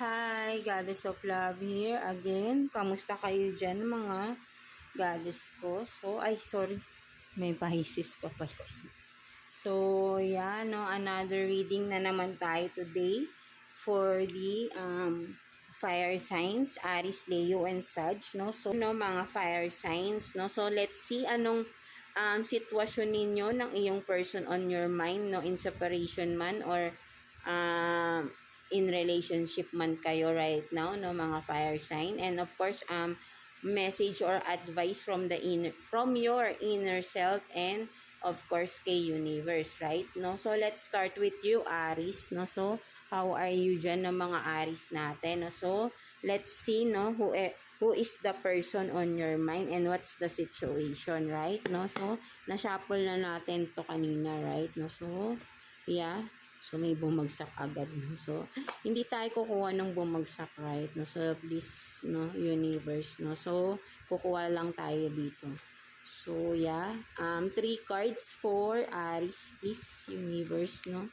Hi, Goddess of Love here again. Kamusta kayo dyan mga goddess ko? Sorry. May pahisis pa pala. So, yan, no, another reading na naman tayo today for the fire signs, Aries, Leo, and Sag, no? So, no, mga fire signs, no? So, let's see anong sitwasyon ninyo ng iyong person on your mind, no? In separation man or in relationship man kayo right now, no, mga fire sign. And of course, message or advice from your inner self, and of course kay universe, right? No, so let's start with you, Aries, no. So how are you dyan, no, mga Aries natin, no? So let's see, no, who is the person on your mind and what's the situation, right? No, so na-shuffle na natin to kanina, right? No, so yeah. So, may bumagsak agad, no? So, hindi tayo kukuha ng bumagsak, right? No? So, please, no, universe, no? So, kukuha lang tayo dito. So, yeah. 3 cards for Aries, please, universe, no?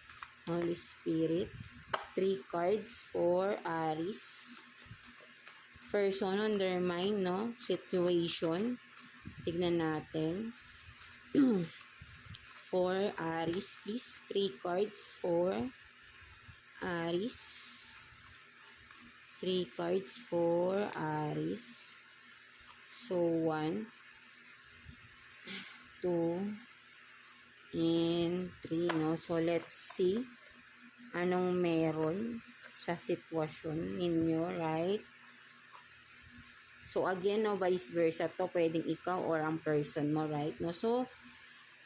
Holy Spirit. 3 cards for Aries. Person on their mind, no? Situation. Tignan natin. For Aries, please. 3 cards for Aries. 3 cards for Aries. So, 1, 2, and 3, no? So, let's see anong meron sa sitwasyon ninyo, right? So, again, no, vice versa to. Pwedeng ikaw or ang person mo, right? No?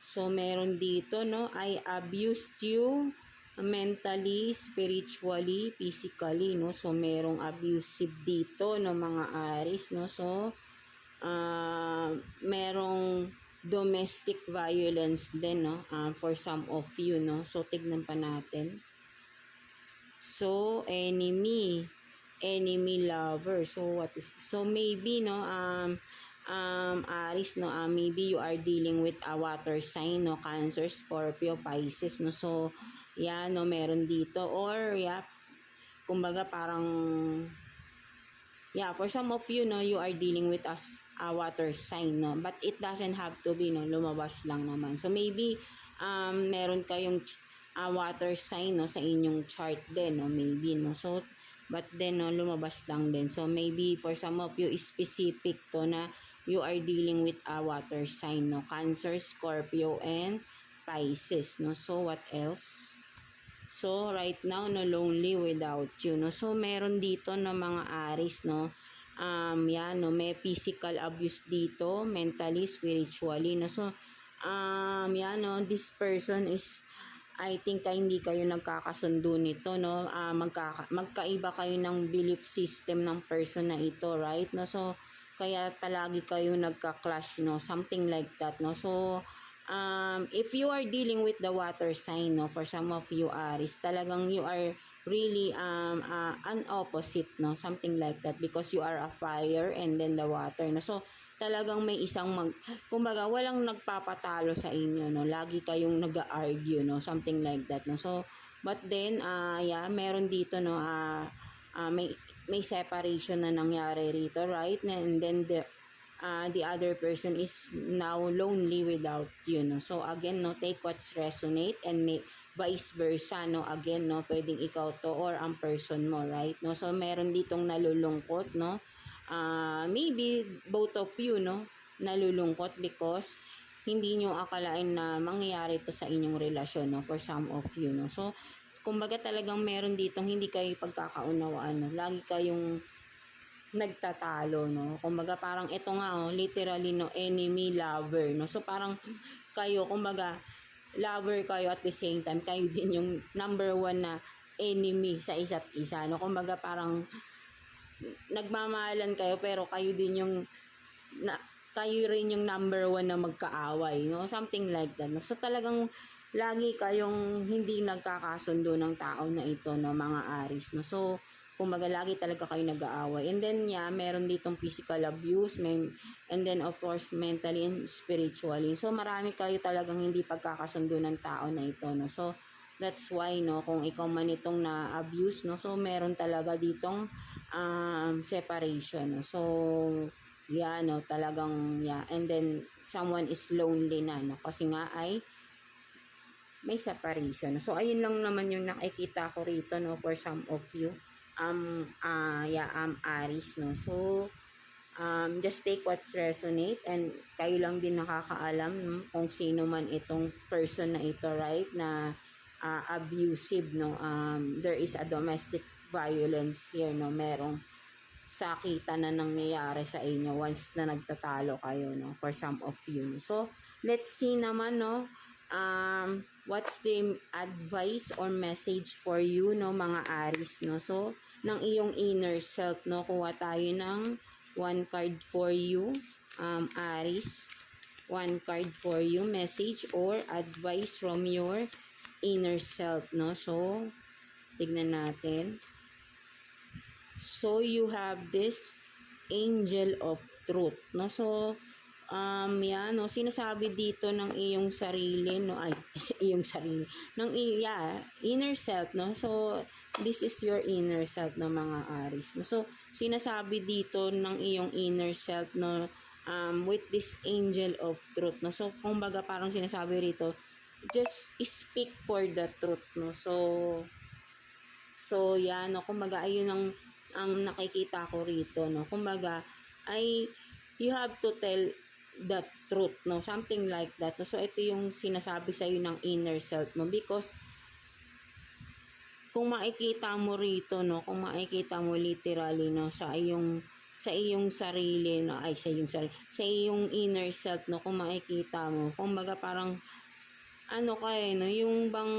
So, meron dito, no, I abused you mentally, spiritually, physically, no. So, merong abusive dito, no, mga Aries, no. So, merong domestic violence din, no, for some of you, no. So, tignan pa natin. So, enemy, lover. So, what is this? So, maybe, no, Aries, no, maybe you are dealing with a water sign, no, Cancer, Scorpio, Pisces, no. So, yeah, no, meron dito, or yeah, kumbaga parang yeah, for some of you, no, you are dealing with a water sign, no, but it doesn't have to be, no, lumabas lang naman. So, maybe meron kayong water sign, no, sa inyong chart din, no, maybe, no. So, but then, no, lumabas lang din. So, maybe for some of you, specific to na you are dealing with a water sign, no, Cancer, Scorpio, and Pisces, no. So, what else? So, right now, no, lonely without you, no. So, meron dito na mga Aries, no. Yan, no, may physical abuse dito, mentally, spiritually, no. So, yan, no, this person is, I think, hindi kayo nagkakasundo nito, no. Magkaiba kayo ng belief system ng person na ito, right? No, so kaya palagi kayo nagka-clash, no, something like that, no. So if you are dealing with the water sign, no, for some of you Aries, talagang you are really an opposite, no, something like that, because you are a fire and then the water, no. So talagang may isang kumbaga walang nagpapatalo sa inyo, no, lagi kayong nag-argue, no, something like that, no. So but then yeah, meron dito, no, may separation na nangyari rito, right? And then the other person is now lonely without you, no. So again, no, take what's resonate, and may vice versa, no, again, no, pwedeng ikaw to or ang person mo, right? No, so meron ditong nalulungkot, no. Maybe both of you, no, nalulungkot because hindi nyo akalain na mangyayari to sa inyong relasyon, no, for some of you, no. So kumbaga talagang meron ditong hindi kayo pagkakaunawaan, no. Lagi kayong nagtatalo, no. Kumbaga parang ito nga, oh, literally, no, enemy lover, no. So parang kayo, kumbaga lover kayo, at the same time kayo din yung number 1 na enemy sa isa't isa, no. Kumbaga parang nagmamahalan kayo pero kayo din yung kayo rin yung number 1 na magkaaway, no, something like that, no. So talagang lagi kayong hindi nagkakasundo ng tao na ito, no, mga Aries, no. So kumbaga lagi talaga kayo nag-aaway, and then yeah, meron ditong physical abuse, and then of course mentally and spiritually. So marami kayo talagang hindi pagkakasundo ng tao na ito, no. So That's why, no, kung ikaw man itong na-abuse, no, so meron talaga ditong separation, no. So, yeah, no, talagang, yeah. And then, someone is lonely na, no, kasi nga ay may separation. So, ayun lang naman yung nakikita ko rito, no, for some of you. Yeah, Aries, no. So, just take what's resonate, and kayo lang din nakakaalam, no, kung sino man itong person na ito, right, na abusive, no. There is a domestic violence here, no. Merong sakitan na nangyayari sa inyo once na nagtatalo kayo, no, for some of you. So, let's see naman, no, what's the advice or message for you, no, mga Aries, no. So, ng iyong inner self, no, kuha tayo ng one card for you, Aries. One card for you, message or advice from your inner self, no. So, tignan natin. So, you have this angel of truth, no. So, yan, no, sinasabi dito ng iyong sarili, no, ay, iyong sarili, ng inner self, no. So, this is your inner self, no, mga Aries, no. So, sinasabi dito ng iyong inner self, no, with this angel of truth, no. So, kumbaga parang sinasabi rito, just speak for the truth, no. So, yan, no, kumbaga, ayun ang nakikita ko rito, no. Kumbaga, ay, you have to tell the truth, no, something like that, no? So, ito yung sinasabi sa'yo ng inner self mo, because kung makikita mo rito, no, kung makikita mo literally, no, sa iyong sarili, no, ay, sa iyong inner self, no, kung makikita mo, kumbaga parang, ano ka no, yung bang,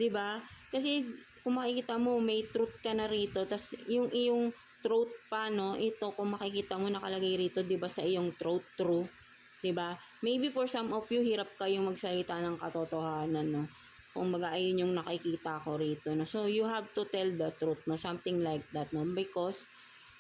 di ba? Kasi, kung makikita mo, may truth ka na rito, tas yung iyong throat pa, no, ito, kung makikita mo nakalagay rito, di ba, sa iyong throat, true, di ba? Maybe for some of you, hirap kayong magsalita ng katotohanan, no. Kung baga, ayun yung nakikita ko rito, no. So, you have to tell the truth, no, something like that, no, because,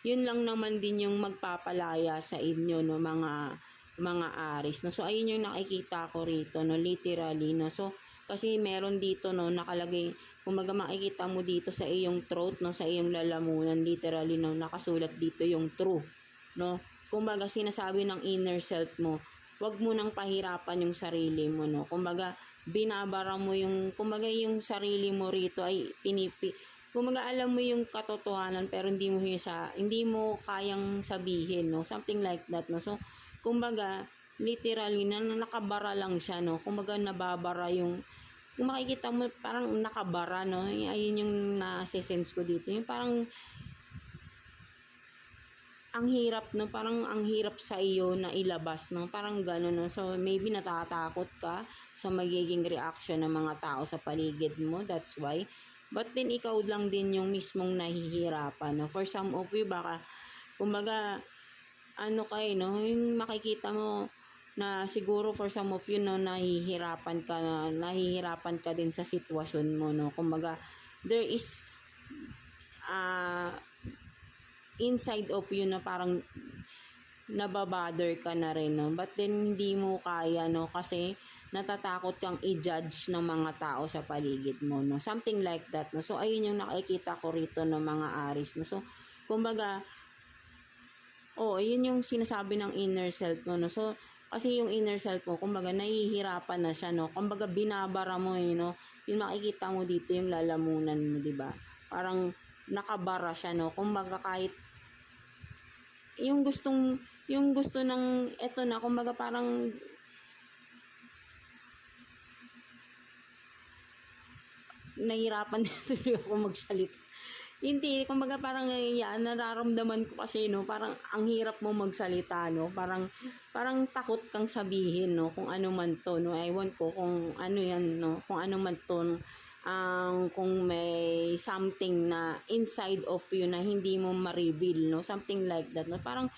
yun lang naman din yung magpapalaya sa inyo, no, mga Aries, no. So, ayun yung nakikita ko rito, no, literally, no. So, kasi meron dito, no, nakalagay, kumbaga makikita mo dito sa iyong throat, no, sa iyong lalamunan, literally, no, nakasulat dito yung true, no. Kumbaga sinasabi ng inner self mo, wag mo nang pahirapan yung sarili mo, no. Kumbaga binabara mo yung, kumbaga yung sarili mo rito ay kumbaga alam mo yung katotohanan, pero hindi mo kayang sabihin, no, something like that, no. So, kumbaga literally na nakabara lang siya, no. Kumbaga nababara yung, kung makikita mo parang nakabara, no, ayun yung na-sense ko dito, yung parang ang hirap, no, parang ang hirap sa iyo na ilabas, no, parang gano'n, no. So, maybe natatakot ka sa magiging reaction ng mga tao sa paligid mo, that's why. But then, ikaw lang din yung mismong nahihirapan, no. For some of you, baka, kumbaga, ano kayo, no, yung makikita mo, na siguro for some of you, no, nahihirapan ka din sa sitwasyon mo, no. Kumbaga, there is inside of you na parang nababother ka na rin, no. But then, hindi mo kaya, no, kasi natatakot kang i-judge ng mga tao sa paligid mo, no. Something like that, no. So, ayun yung nakikita ko rito ng mga Aries, no. So, kumbaga, yun yung sinasabi ng inner self mo, no. So, kasi yung inner self mo, kumbaga, nahihirapan na siya, no. Kumbaga, binabara mo, no. Yung makikita mo dito, yung lalamunan mo, di ba? Parang, nakabara siya, no. Kumbaga, kahit, yung gusto ng, eto na, kumbaga, parang, nahihirapan na tuloy ako magsalita. Hindi, kumbaga parang nararamdaman ko kasi, no, parang ang hirap mo magsalita, no, parang takot kang sabihin, no, kung ano man to, no, ewan ko kung ano yan, no, kung ano man to, kung may something na inside of you na hindi mo ma-reveal, no, something like that, no, parang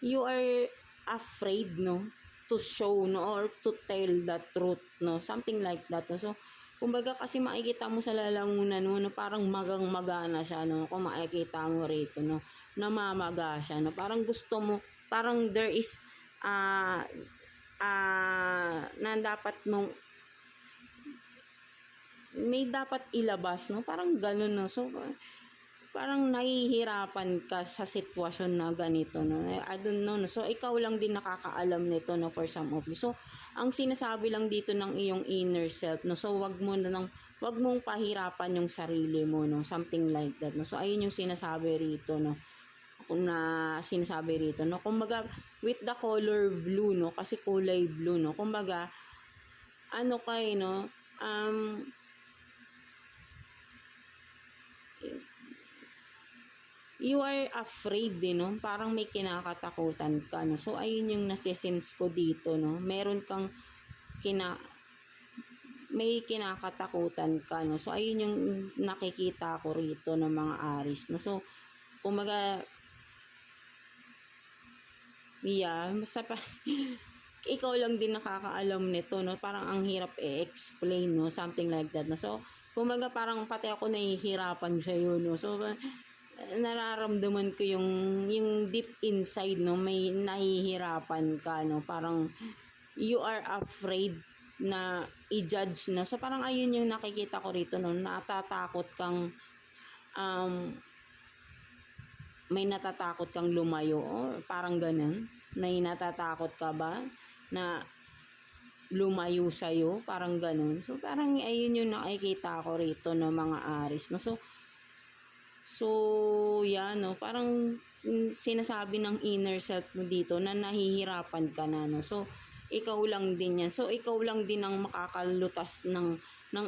you are afraid, no, to show, no, or to tell the truth, no, something like that, no. So, kumbaga kasi makikita mo sa lalamunan mo, no, parang magang-maga na siya, no, kung makikita mo rito, no, namamaga siya, no, parang gusto mo, parang there is, na dapat mong may dapat ilabas, no? Parang gano'n, no? So, parang nahihirapan ka sa sitwasyon na ganito, no? I don't know, no? So, ikaw lang din nakakaalam nito, no? For some of you. So, ang sinasabi lang dito ng iyong inner self, no? So, wag mong pahirapan yung sarili mo, no? Something like that, no? So, ayun yung sinasabi rito, no? Na sinasabi rito, no? Kumbaga, with the color blue, no? Kasi kulay blue, no? Kumbaga, ano kayo, no? You are afraid din, no? Parang may kinakatakutan ka, no? So, ayun yung nasisense ko dito, no? Meron kang may kinakatakutan ka, no? So, ayun yung nakikita ko rito ng mga Aries, no? So, kumaga, yeah, ikaw lang din nakakaalam nito, no? Parang ang hirap i-explain, no? Something like that, no? So, kumaga parang pati ako nahihirapan sa'yo, no? So, nararamdaman ko yung deep inside, no? May nahihirapan ka, no? Parang you are afraid na i-judge, no? So, parang ayun yung nakikita ko rito, no? Natatakot kang may natatakot kang lumayo, or parang ganun. Natatakot ka ba na lumayo sa'yo? Parang ganun. So, parang ayun yung nakikita ko rito ng mga Aries, no? So, yan, no? Parang sinasabi ng inner self mo dito na nahihirapan ka na, no? So, ikaw lang din yan. So, ikaw lang din ang makakalutas ng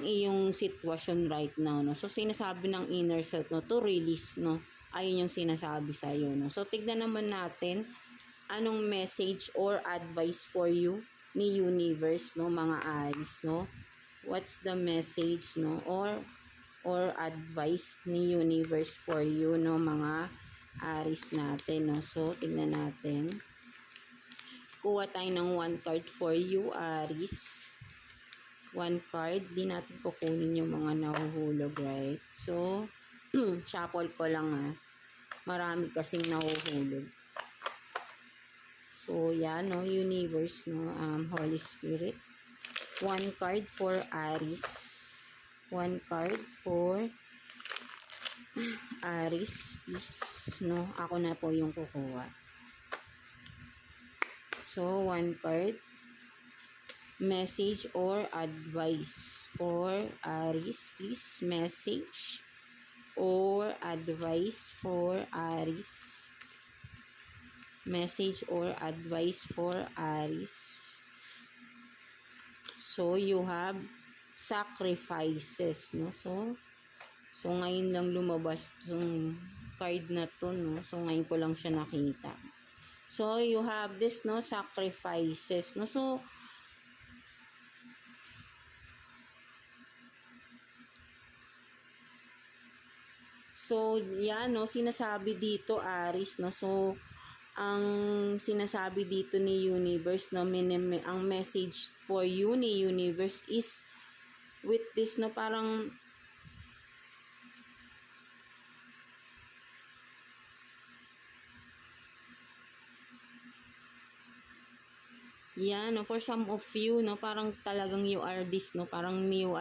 iyong sitwasyon right now, no? So, sinasabi ng inner self, no, to release, no? Ayun yung sinasabi sa'yo, no? So, tignan naman natin anong message or advice for you ni universe, no, mga Aries, no? What's the message, no, or advice ni universe for you, no, mga Aries natin, no? So, tingnan natin. Kuha tayo ng one card for you, Aries. One card. Di natin kukunin yung mga nahuhulog, right? So, shuffle ko lang, marami kasing nahuhulog. So, yan, no, universe, no, Holy Spirit. One card for Aries. One card for Aries, please, no? Ako na po yung kukuha. So, one card. Message or advice for Aries, please. Message or advice for Aries. Message or advice for Aries. So, you have sacrifices, no? So ngayon lang lumabas tong card na to, no? So, ngayon ko lang siya nakita. So, you have this, no? Sacrifices, no? So, yan, no? Sinasabi dito, Aries, no? So, ang sinasabi dito ni universe, no, ang message for you ni universe is with this, no, parang yan, no, for some of you, no, parang talagang you are this, no, parang you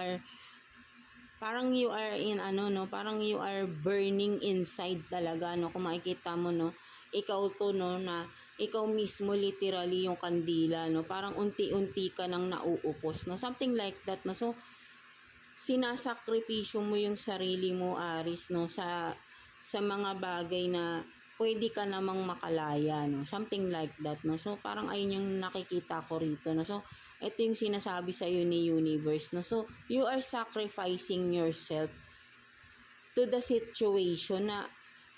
are in ano, no, parang you are burning inside talaga, no? Kung makikita mo, no, ikaw to, no, na ikaw mismo literally yung kandila, no? Parang unti-unti ka nang nauupos, no? Something like that, no? So, sinasakripisyo mo yung sarili mo, Aries, no? Sa mga bagay na pwede ka namang makalaya, no? Something like that, no? So, parang ayun yung nakikita ko rito, no? So, ito yung sinasabi sa iyo ni universe, no? So, you are sacrificing yourself to the situation na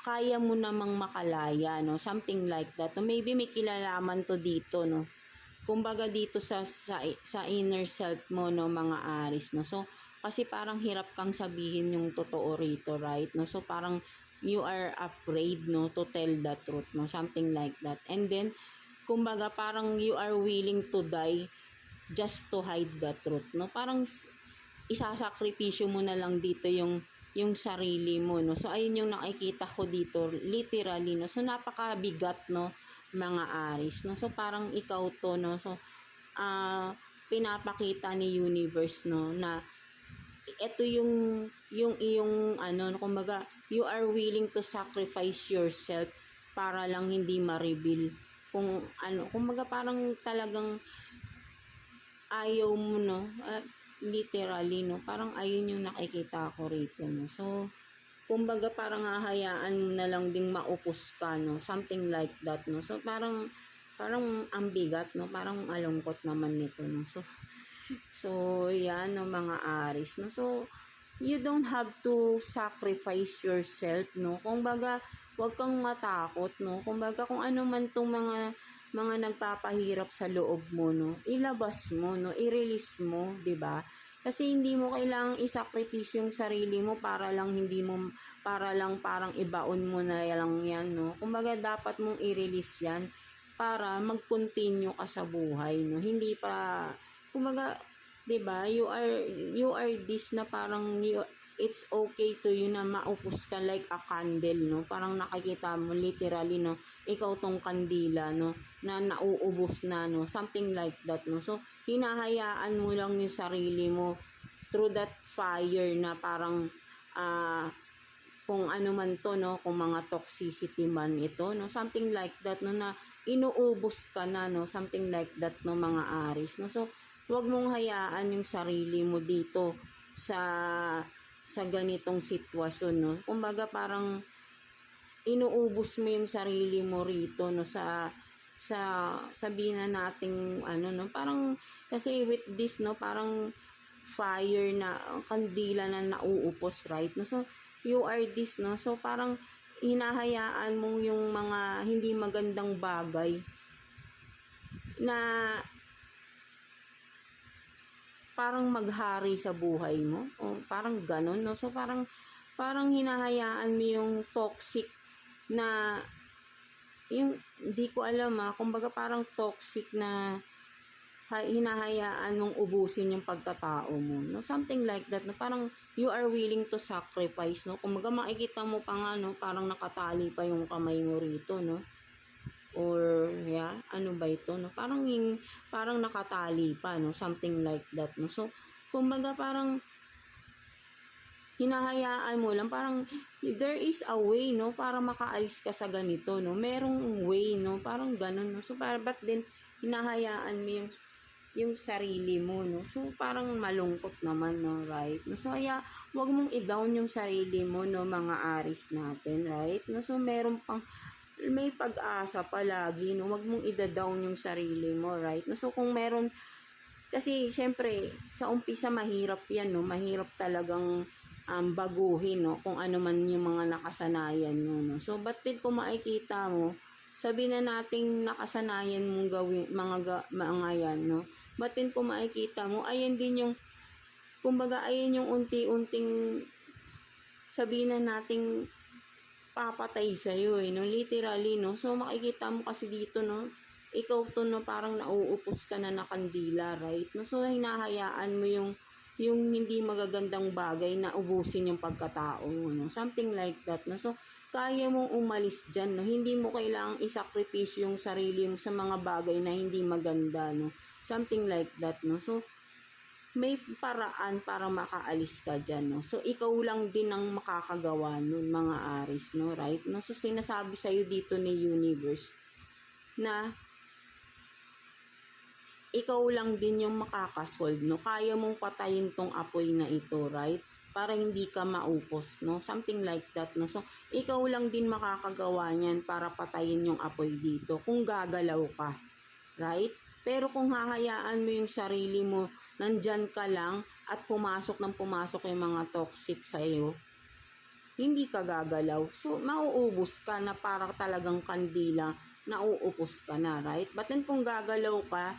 kaya mo namang makalaya, no? Something like that. No? Maybe may kilalaman to dito, no? Kumbaga dito sa inner self mo, no, mga Aries, no? So, kasi parang hirap kang sabihin yung totoo rito, right? No? So, parang you are afraid, no, to tell the truth, no? Something like that. And then, kumbaga parang you are willing to die just to hide the truth, no? Parang isasakripisyo mo na lang dito yung sarili mo, no? So, ayun yung nakikita ko dito, literally, no? So, napakabigat, no, mga Aries, no? So, parang ikaw to, no? So, pinapakita ni universe, no, na ito yung iyong ano, kumbaga, you are willing to sacrifice yourself para lang hindi ma-reveal kung ano, kumbaga parang talagang ayaw mo, no, literally, no, parang ayun yung nakikita ko rito, no. So kumbaga parang hahayaan mo na lang ding maupos ka, no, something like that, no. So parang ang bigat, no, parang malungkot naman nito, no. So yan, no, mga Aries, no. So you don't have to sacrifice yourself, no. Kumbaga wag kang matakot, no. Kumbaga kung ano man tong mga nagpapahirap sa loob mo, no, ilabas mo, no, i-release mo, 'di ba? Kasi hindi mo kailangang isakripisyo yung sarili mo para lang parang ibaon mo na lang 'yan, no. Kumbaga dapat mong i-release 'yan para mag-continue ka sa buhay, no. Hindi pa kumbaga, 'di ba? You are this na parang it's okay to you na maupos ka like a candle, no. Parang nakikita mo literally, no, ikaw tong kandila, no, na nauubos na, no, something like that, no. So hinahayaan mo lang yung sarili mo through that fire na parang kung ano man to, no, kung mga toxicity man ito, no, something like that, no, na inuubos ka na, no, something like that, no, mga Aries, no. So huwag mong hayaan yung sarili mo dito sa ganitong sitwasyon, no. Kumbaga parang inuubos mo yung sarili mo rito, no, sa sabihin na nating ano, no, parang kasi with this, no, parang fire na kandila na nauupos, right, no. So you are this, no, so parang hinahayaan mo yung mga hindi magandang bagay na parang maghari sa buhay mo, o parang ganon, no. So parang hinahayaan mo yung toxic na yung hindi ko alam, kumbaga parang toxic na hinahayaan mong ubusin yung pagkatao mo, no, something like that, no. Parang you are willing to sacrifice, no. Kumbaga makikita mo pa nga, no, parang nakatali pa yung kamay mo rito, no, or ano ba ito, no, parang nakatali pa, no, something like that, no. So kumbaga parang hinahayaan mo lang, parang there is a way, no, para makaalis ka sa ganito, no, merong way, no, parang ganun, no. So but then hinahayaan mo yung sarili mo, no. So parang malungkot naman, no, right, no. So kaya wag mong i-down yung sarili mo, no, mga Aries natin, right, no. So may pag-asa palagi, no, wag mong i-down yung sarili mo, right, no. So kung meron, kasi syempre sa umpisa mahirap yan, no, mahirap talagang baguhin, no, kung ano man yung mga nakasanayan mo, no. So but then kung makikita mo, sabihin na nating nakasanayan mong gawin mga yan, no, but then kung makikita mo, ayan din yung kumbaga ayan yung unti-unting sabihin na nating papatay sa'yo, no, literally, no. So makikita mo kasi dito, no, ikaw to, no, parang nauupos ka na kandila, right, no. So hinahayaan mo yung hindi magagandang bagay na ubusin yung pagkatao mo, no, something like that, no. So kaya mong umalis dyan, no, hindi mo kailangang isakripisyo yung sarili mo sa mga bagay na hindi maganda, no, something like that, no. So may paraan para makaalis ka dyan, no. So ikaw lang din ang makakagawa nun, mga Aries, no, right, no. So sinasabi sa'yo dito ni universe na ikaw lang din yung makakasolve, no. Kaya mong patayin tong apoy na ito, right, para hindi ka maupos, no, something like that, no. So ikaw lang din makakagawa niyan para patayin yung apoy dito kung gagalaw ka, right. Pero kung hahayaan mo yung sarili mo, nandyan ka lang at pumasok yung mga toxic sa'yo, hindi ka gagalaw. So mauubos ka na para talagang kandila, nauupos ka na, right? But then kung gagalaw ka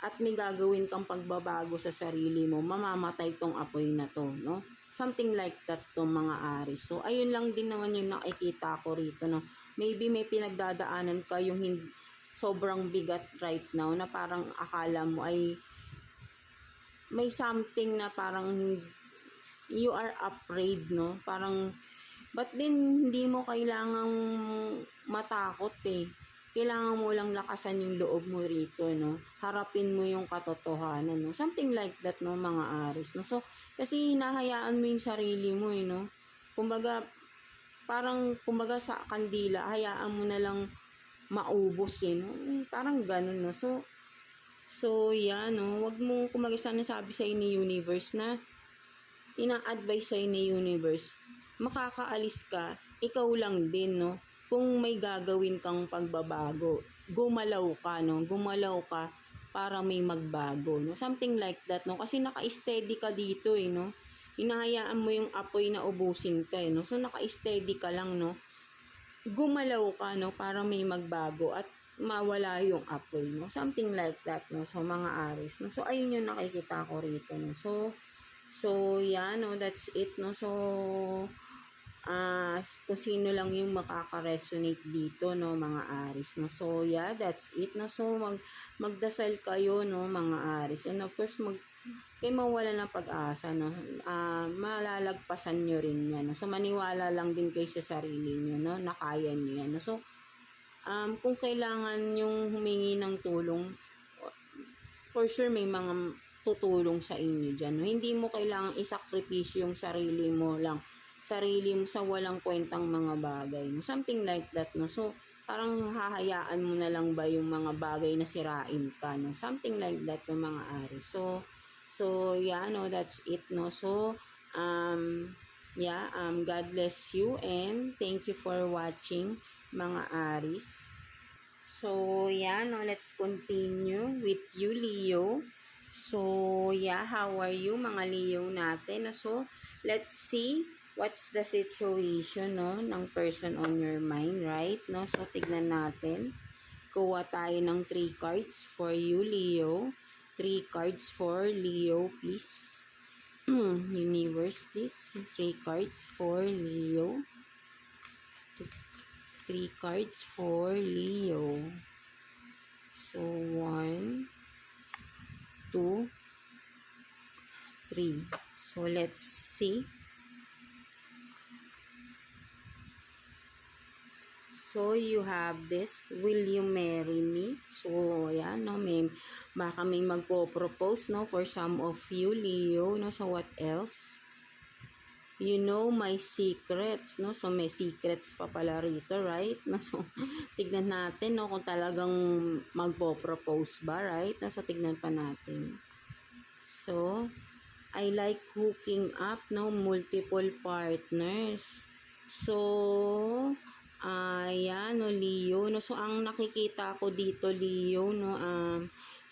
at may gagawin kang pagbabago sa sarili mo, mamamatay tong apoy na to, no? Something like that to, mga Aries. So ayun lang din naman yung nakikita ko rito, no? Maybe may pinagdadaanan ka yung sobrang bigat right now na parang akala mo ay may something na parang you are afraid, no, parang but then hindi mo kailangang matakot, kailangan mo lang lakasan yung loob mo rito, no? Harapin mo yung katotohanan, no? Something like that, no, mga Aris, no? So, kasi hinahayaan mo yung sarili mo, no? Kumbaga, kumbaga sa kandila, hayaan mo na lang maubos, no? Parang ganun, no? So, yan, no? Wag mo, kumbaga, sana sabi sa ni universe na, ina-advise sa ni universe, makakaalis ka, ikaw lang din, no? Kung may gagawin kang pagbabago, gumalaw ka, no? Gumalaw ka para may magbago, no? Something like that, no? Kasi naka-steady ka dito, no? Hinahayaan mo yung apoy na ubusin ka, no? So, naka-steady ka lang, no? Gumalaw ka, no? Para may magbago at mawala yung apoy, no? Something like that, no? So, mga Aries, no? So, ayun yung nakikita ko rito, no? So, yeah, no? That's it, no? So, kung sino lang yung makaka-resonate dito, no, mga Aries, no. So, yeah, that's it, no. So, magdasal kayo, no, mga Aries. And of course, kayo mawala ng pag-asa, no. Malalagpasan nyo rin yan, no. So, maniwala lang din kayo sa sarili nyo, no, na kaya nyo yan, no. So, kung kailangan yung humingi ng tulong, for sure may mga tutulong sa inyo dyan, no. Hindi mo kailangan isakripisyo yung sarili mo sa walang kwentang mga bagay, no? Something like that, no? So, parang hahayaan mo na lang ba yung mga bagay na sirain ka, no? Something like that, no, mga Aries. So, yeah, no, that's it, no? So, yeah, God bless you and thank you for watching, mga Aries. So, yeah, no, let's continue with you, Leo. So, yeah, how are you, mga Leo natin? So, let's see what's the situation, no, ng person on your mind, right? No, so tignan natin. Kuha tayo ng 3 cards for you, Leo. 3 cards for Leo, please. Universe, please. 3 cards for Leo. 3 cards for Leo. So, 1, 2, 3. So, let's see. So, you have this, will you marry me? So, yan, no, baka may magpo-propose, no, for some of you, Leo, no, so what else? You know my secrets, no, so may secrets pa pala rito, right? No, so, tignan natin, no, kung talagang magpo-propose ba, right? No, so, tignan pa natin. So, I like hooking up, no, multiple partners. So, ayan, no, Leo, no, so ang nakikita ko dito, Leo, no,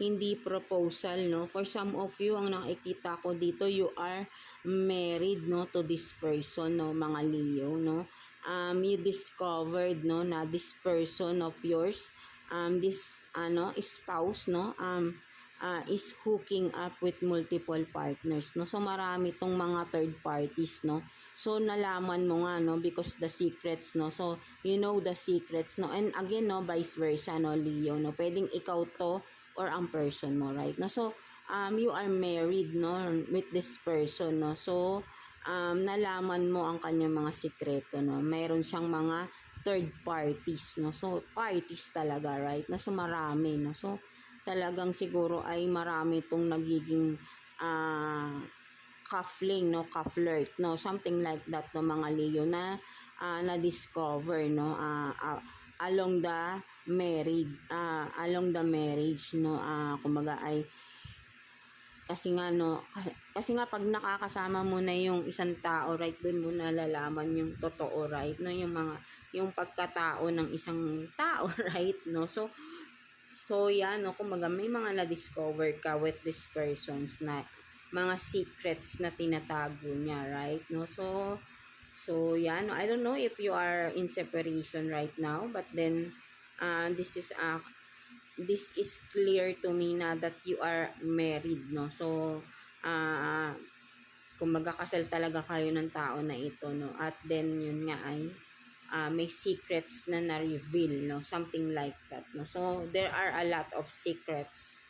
hindi proposal, no, for some of you, ang nakikita ko dito, you are married, no, to this person, no, mga Leo, no, you discovered, no, na this person of yours, this, spouse, no, is hooking up with multiple partners, no, so marami tong mga third parties, no. So, nalaman mo nga, no, because the secrets, no, so, you know the secrets, no, and again, no, vice versa, no, Leo, no, pwedeng ikaw to, or ang person mo, right, no, so, you are married, no, with this person, no, so, nalaman mo ang kanyang mga sikreto, no, mayroon siyang mga third parties, no, so, parties talaga, right, no, so, marami, no, so, talagang siguro ay marami itong nagiging, ka-fling, no, ka-flirt, no, something like that, no, mga Leo, na na-discover, no, along the marriage, no, kumbaga ay kasi nga pag nakakasama mo na yung isang tao, right, doon mo nalalaman yung totoo, right, no, yung pagkatao ng isang tao, right, no, so yan, no, kumbaga may mga na-discover ka with these persons na mga secrets na tinatago niya, right, no, so yan, no, I don't know if you are in separation right now, but then this is clear to me na that you are married, no, so kumbaga kasal talaga kayo ng tao na ito, no, at then yun nga ay may secrets na na-reveal, no, something like that, no, so there are a lot of secrets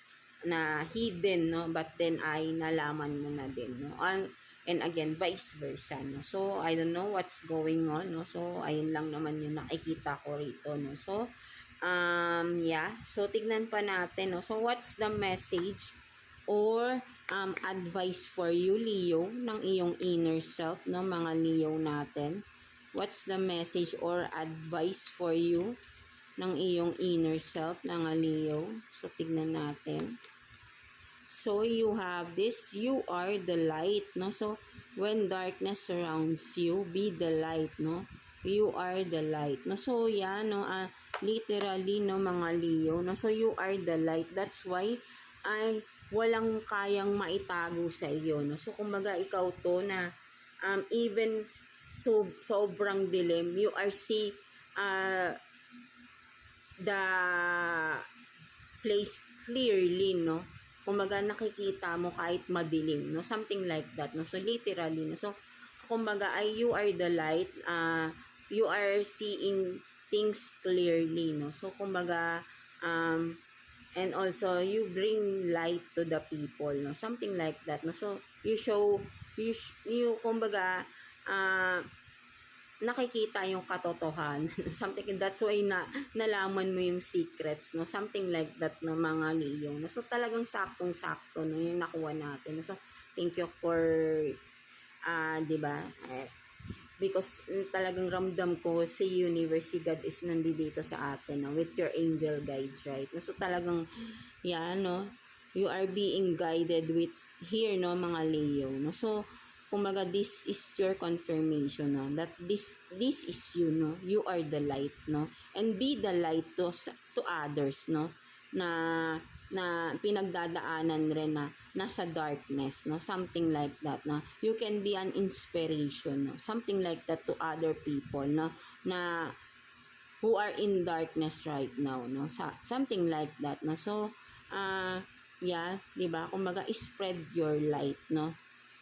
na hidden, no, but then ay nalaman mo na din, no, and again vice versa, no, so I don't know what's going on, no, so ayun lang naman yung nakikita ko rito, no, so Yeah. So, tignan pa natin, no? So, what's the message or advice for you, Leo, ng iyong inner self, no? Mga Leo natin. What's the message or advice for you ng iyong inner self, ng Leo? So, tignan natin. So, you have this, you are the light, no? So, when darkness surrounds you, be the light, no? You are the light, no? So, yan, no? Literally, no, mga Leo, no? So, you are the light. That's why, ay, walang kayang maitago sa iyo, no? So, kumbaga, ikaw to na, even sobrang dilim, you are the place clearly, no? Kumbaga, nakikita mo kahit madilim, no? Something like that, no? So, literally, no? So, kumbaga, you are the light, you are seeing things clearly, no? So, kumbaga, and also, you bring light to the people, no? Something like that, no? So, you kumbaga, nakikita yung katotohanan. Something, that's why nalaman mo yung secrets, no? Something like that, no, mga Leo. No? So, talagang saktong-sakto, no, yung nakuha natin. No? So, thank you for, di ba? Because talagang ramdam ko si universe, si God is nandito sa atin, no? With your angel guides, right? No? So, talagang, yan, no? You are being guided with here, no, mga Leo. No? So, kumbaga, this is your confirmation, no, that this is you, no, you are the light, no, and be the light to others, no, na pinagdadaanan rin na nasa darkness, no, something like that, no, you can be an inspiration, no, something like that to other people, no, na who are in darkness right now, no, something like that, no. So, yeah, di ba, kumbaga, spread your light, no,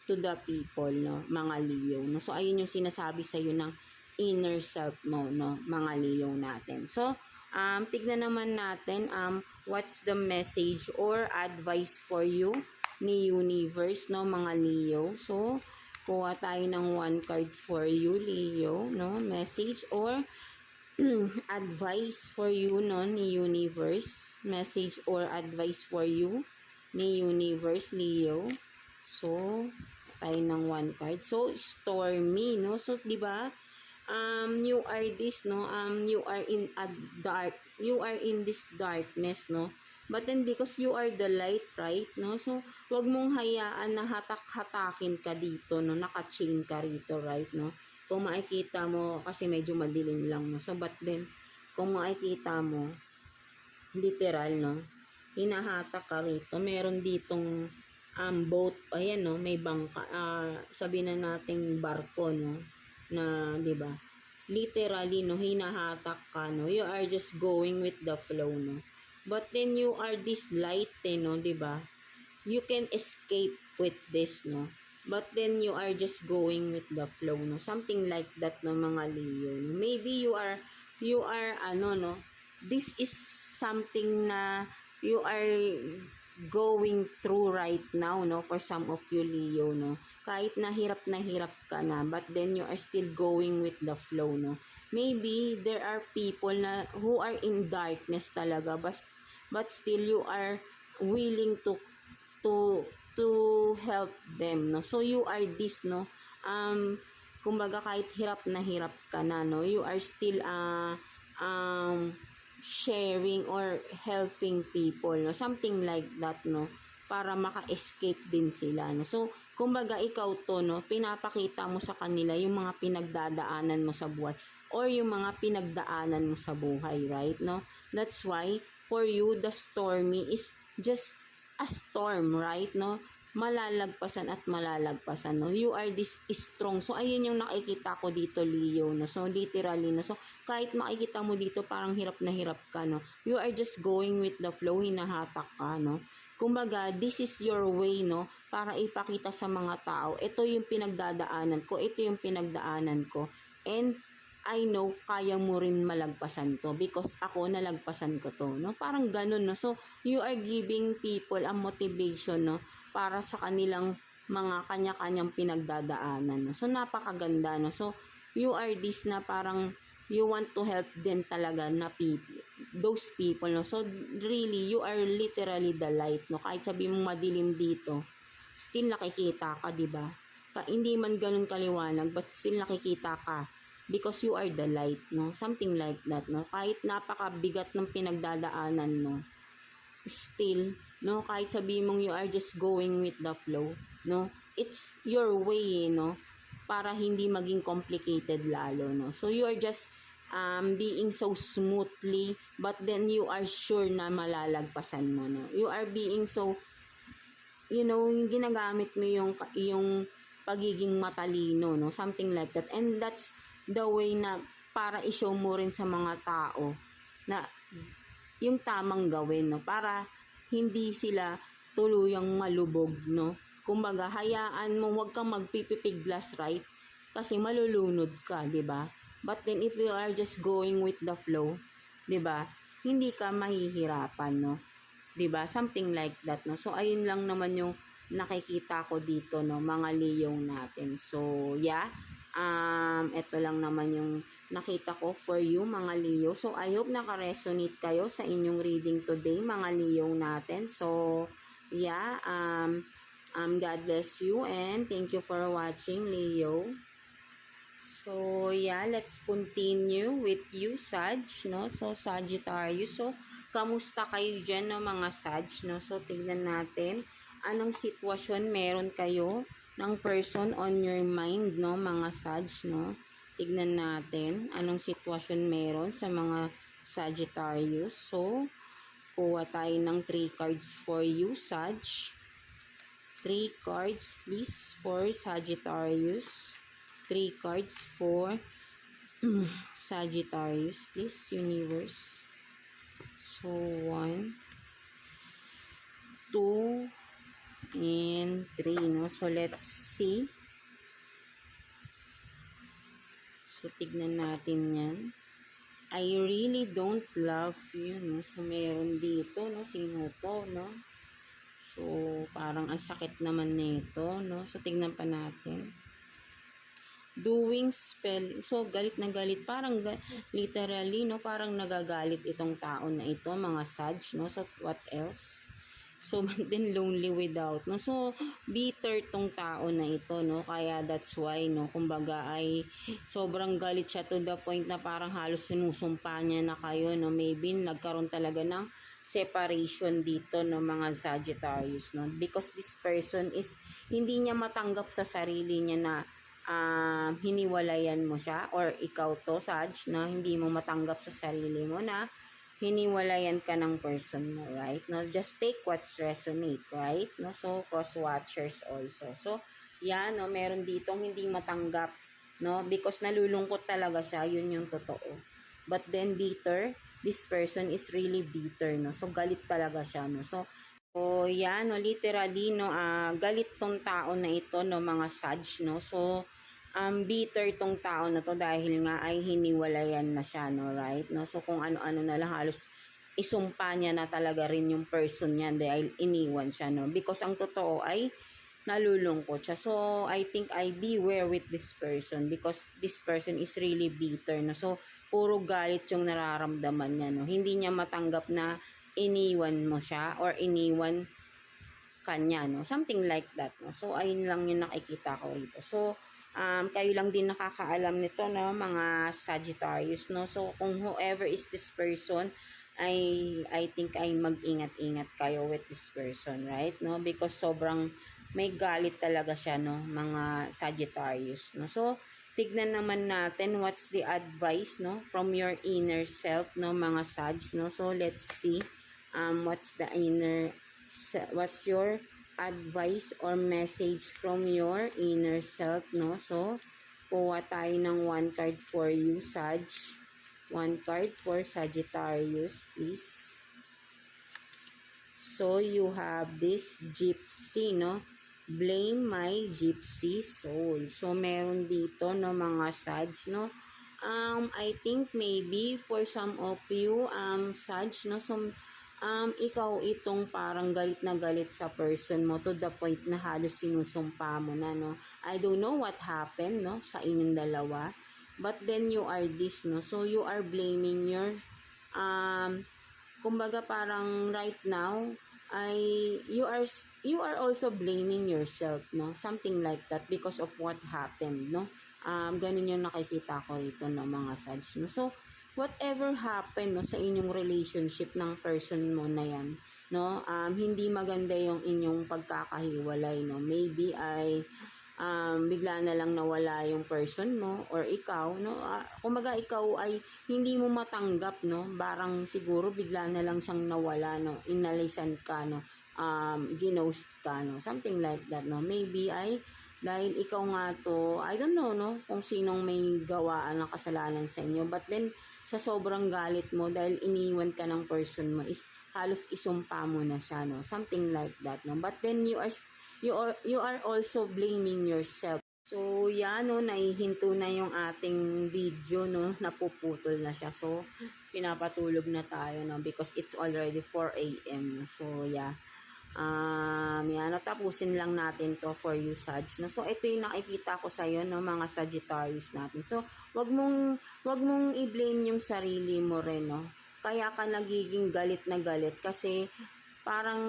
to the people, no, mga Leo, no. So, ayun yung sinasabi sa iyo ng inner self mo, no, mga Leo natin. So, tignan naman natin, what's the message or advice for you ni universe, no, mga Leo. So, kuha tayo ng one card for you, Leo, no, message or advice for you, no, ni universe, message or advice for you ni universe, Leo. So, tayo ng one card. So, stormy, no? So, di ba? You are this, no? You are in a you are in this darkness, no? But then, because you are the light, right, no? So, wag mong hayaan na hatak-hatakin ka dito, no? Naka-chain ka rito, right, no? Kung makikita mo, kasi medyo madilim lang, no? So, but then, kung makikita mo, literal, no? Hinahatak ka rito. Meron ditong boat, ayan, no, may bangka, sabi na nating barko, no, na, di ba, literally, no, hinahatak ka, no, you are just going with the flow, no, but then you are this light, no, di ba, you can escape with this, no, but then you are just going with the flow, no, something like that, no, mga Leo, no? Maybe you are, ano, no, this is something na you are going through right now, no, for some of you, Leo, no, kahit na hirap ka na, but then you are still going with the flow, no. Maybe there are people na who are in darkness talaga, but still you are willing to help them, no. So you are this, no, kumbaga, kahit hirap ka na, no, you are still sharing or helping people, no, something like that, no, para maka-escape din sila, no. So, kumbaga, ikaw to, no, pinapakita mo sa kanila yung mga pinagdadaanan mo sa buhay or yung mga pinagdaanan mo sa buhay, right, no. That's why for you, the stormy is just a storm, right, no, malalagpasan at malalagpasan, no. You are this strong. So, ayun yung nakikita ko dito, Leo, no. So, literally, no. So, kahit makikita mo dito, parang hirap na hirap ka, no. You are just going with the flow, hinahatak ka, no. Kumbaga, this is your way, no, para ipakita sa mga tao, ito yung pinagdadaanan ko, ito yung pinagdaanan ko. And, I know, kaya mo rin malagpasan to because ako nalagpasan ko to, no. Parang ganun, no. So, you are giving people a motivation, no, para sa kanilang mga kanya-kanyang pinagdadaanan, no. So, napakaganda, no. So, you are this na parang you want to help din talaga na people, those people, no? So, really, you are literally the light, no? Kahit sabi mong madilim dito, still nakikita ka, di ba? Hindi man ganun kaliwanag, but still nakikita ka because you are the light, no? Something like that, no? Kahit napakabigat ng pinagdadaanan mo, still, no? Kahit sabi mong you are just going with the flow, no? It's your way, no? Para hindi maging complicated lalo, no? So, you are just being so smoothly, but then you are sure na malalagpasan mo, no? You are being so, yung ginagamit mo yung pagiging matalino, no? Something like that. And that's the way na para i-show mo rin sa mga tao na yung tamang gawin, no? Para hindi sila tuluyang malubog, no? Kumbaga, hayaan mo, wag kang magpipipiglas, right? Kasi malulunod ka, di ba? But then, if you are just going with the flow, di ba? Hindi ka mahihirapan, no? Di ba? Something like that, no? So, ayun lang naman yung nakikita ko dito, no? Mga liyong natin. So, yeah. Ito lang naman yung nakita ko for you, mga Leo. So, I hope naka-resonate kayo sa inyong reading today, mga Leo natin. So, yeah. God bless you and thank you for watching, Leo. So, yeah, let's continue with you, Sag, no? So, Sagittarius. So, kamusta kayo dyan, no, mga Sag, no? So, tignan natin anong sitwasyon meron kayo ng person on your mind, no, mga Sag, no? Tignan natin anong sitwasyon meron sa mga Sagittarius. So, kuha tayo ng 3 cards for you, Sag. 3 cards, please, for Sagittarius. 3 cards for Sagittarius, please, universe. So, 1, 2, and 3, no? So, let's see. So, tignan natin yan. I really don't love you, no? So, meron dito, no? Sino to, no? So, parang ang sakit naman nito, no? So, tignan pa natin. Doing spell. So, galit na galit. Parang literally, no? Parang nagagalit itong tao na ito, mga Sag, no? So, what else? So, then lonely without, no? So, bitter tong tao na ito, no? Kaya that's why, no? Kumbaga ay sobrang galit siya to the point na parang halos sinusumpa niya na kayo, no? Maybe nagkaroon talaga ng separation dito, no, mga Sagittarius, no? Because this person is hindi niya matanggap sa sarili niya na hiniwalayan mo siya, or ikaw to, Sag, no? Hindi mo matanggap sa sarili mo na hiniwalayan ka ng person mo, right? No, just take what's resonate, right? No, so cross watchers also. So, yan, no, meron ditong hindi matanggap, no, because nalulungkot talaga siya, yun yung totoo. But then bitter, this person is really bitter, no. So, galit talaga siya, no. So, yan, no, literally, no, galit tong tao na ito, no, mga Sag, no. So, bitter tong tao na to dahil nga ay hiniwalayan na siya, no, right? No, so kung ano-ano na lang, halos isumpa niya na talaga rin yung person niya dahil iniwan siya, no? Because ang totoo ay nalulungkot siya. So, I think I beware with this person because this person is really bitter, no? So, puro galit yung nararamdaman niya, no? Hindi niya matanggap na iniwan mo siya or iniwan kanya, no? Something like that, no? So, ayun lang yung nakikita ko rito. So, kayo lang din nakakaalam nito, no, mga Sagittarius, no? So, kung whoever is this person, I think ay mag-ingat-ingat kayo with this person, right? No? Because sobrang may galit talaga siya, no, mga Sagittarius, no? So, tignan naman natin what's the advice, no, from your inner self, no, mga Sag, no? So, let's see what's your advice or message from your inner self, no? So, kuha tayo ng 1 card for you, Sag. 1 card for Sagittarius, please. So, you have this gypsy, no? Blame my gypsy soul. So, meron dito, no, mga Sag, no? I think maybe for some of you, Sag, no? So, ikaw itong parang galit na galit sa person mo to the point na halos sinusumpa mo na, no? I don't know what happened, no, sa inyong dalawa. But then you are this, no? So, you are blaming kumbaga parang right now ay you are also blaming yourself, no, something like that, because of what happened, no. Ganun yung nakikita ko rito ng mga sides, no. So whatever happened, no, sa inyong relationship ng person mo na yan, no, hindi maganda yung inyong pagkakahiwalay, no. Maybe ay bigla na lang nawala yung person mo or ikaw, no. Kumbaga ikaw ay hindi mo matanggap, no, parang siguro bigla na lang siyang nawala, no, inalisan ka, no, ginost ka, no, something like that, no. Maybe ay dahil ikaw nga to, I don't know, no, kung sinong may gawaan ng kasalanan sa inyo, but then sa sobrang galit mo dahil iniwan ka ng person mo is halos isumpa mo na siya, no, something like that, no. But then you are also blaming yourself. So, yan, no, naihinto na yung ating video, no, napuputol na siya. So, pinapatulog na tayo, no, because it's already 4 a.m. So, yeah. Yan, tapusin lang natin to for you, Sag, no. So, ito yung nakikita ko sa'yo, no, mga Sagittarius natin. So, wag mong i-blame yung sarili mo rin, no. Kaya ka nagiging galit na galit kasi parang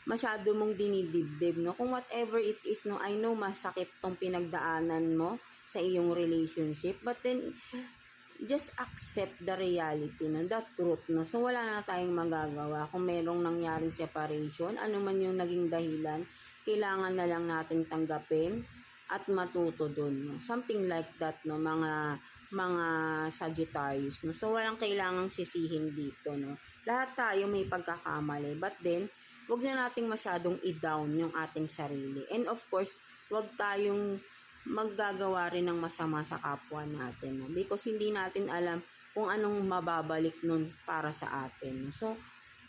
masyado mong dinidibdib, no? Kung whatever it is, no, I know masakit tong pinagdaanan mo sa iyong relationship, but then just accept the reality, no, the truth, no. So wala na tayong magagawa kung merong nangyaring separation, ano man yung naging dahilan, kailangan na lang nating tanggapin at matuto dun, no. Something like that, no, mga Sagittarius, no. So walang kailangang sisihin dito, no. Lahat tayo may pagkakamali, but then wag na nating masyadong i-down yung ating sarili. And of course, wag tayong maggagawa rin ng masama sa kapwa natin, no? Because hindi natin alam kung anong mababalik nun para sa atin, no? So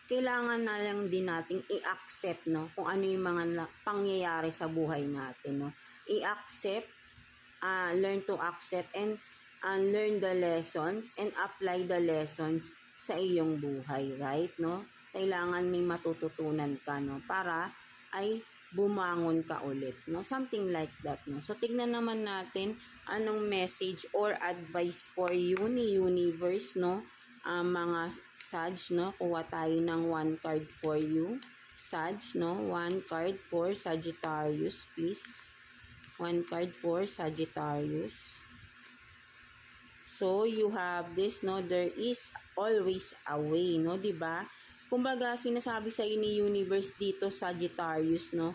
kailangan na lang din nating i-accept, no, kung ano yung mga pangyayari sa buhay natin, no. I-accept, learn to accept and learn the lessons and apply the lessons sa iyong buhay, right, no? Kailangan may matututunan ka, no, para ay bumangon ka ulit, no? Something like that, no? So, tignan naman natin anong message or advice for you ni Universe, no? Mga Sag, no? Kuha tayo ng one card for you. Sag, no? One card for Sagittarius, please. One card for Sagittarius. So, you have this, no, there is always a way, no, diba? Kumbaga, sinasabi sa ni Universe dito, Sagittarius, no,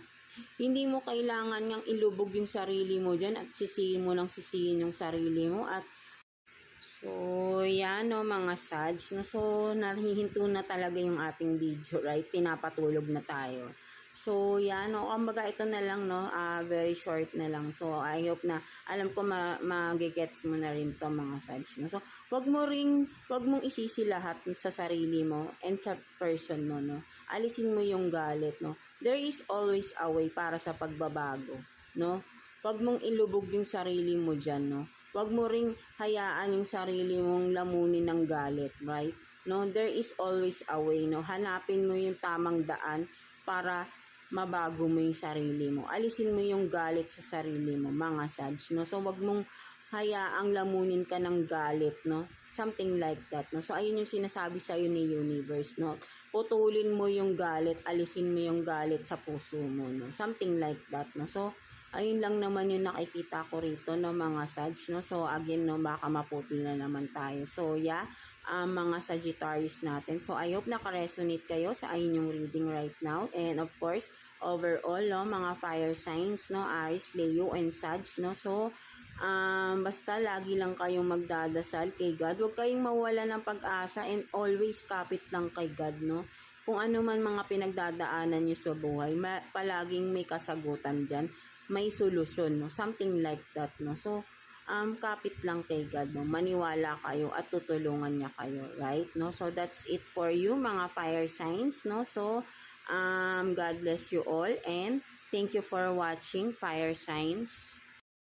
hindi mo kailangan ngang ilubog yung sarili mo dyan at sisihin mo ng sisihin yung sarili mo. At so, yan, no, mga Sag, no, so, nahihinto na talaga yung ating video, right? Pinapatulog na tayo. So, yan, no, kumbaga ito na lang, no, very short na lang. So, I hope na, alam ko magigets mo na rin to, mga Sag, no. So, wag mong isisi lahat sa sarili mo and sa person mo, no. Alisin mo yung galit, no. There is always a way para sa pagbabago, no. Wag mong ilubog yung sarili mo dyan, no. Wag mo ring hayaan yung sarili mong lamunin ng galit, right? No, there is always a way, no. Hanapin mo yung tamang daan para mabago mo yung sarili mo. Alisin mo yung galit sa sarili mo, mga Sag, no. So, wag mong hayaang lamunin ka ng galit, no. Something like that, no. So, ayun yung sinasabi sa iyo ni Universe, no. Putulin mo yung galit, alisin mo yung galit sa puso mo, no. Something like that, no. So, ayun lang naman yung nakikita ko rito, no, mga Sag, no. So, again, no, baka maputol na naman tayo. So, yeah, mga Sagittarius natin. So, I hope naka-resonate kayo sa inyong reading right now. And, of course, overall, no, mga fire signs, no, Aries, Leo, and Sag, no. So, basta lagi lang kayong magdadasal kay God. Huwag kayong mawala ng pag-asa and always kapit lang kay God, no. Kung ano man mga pinagdadaanan nyo sa buhay, palaging may kasagutan dyan. May solusyon, no. Something like that, no. So, kapit lang kay God, no. Maniwala kayo at tutulungan niya kayo, right, no. So, that's it for you, mga fire signs, no. So, God bless you all and thank you for watching, fire signs.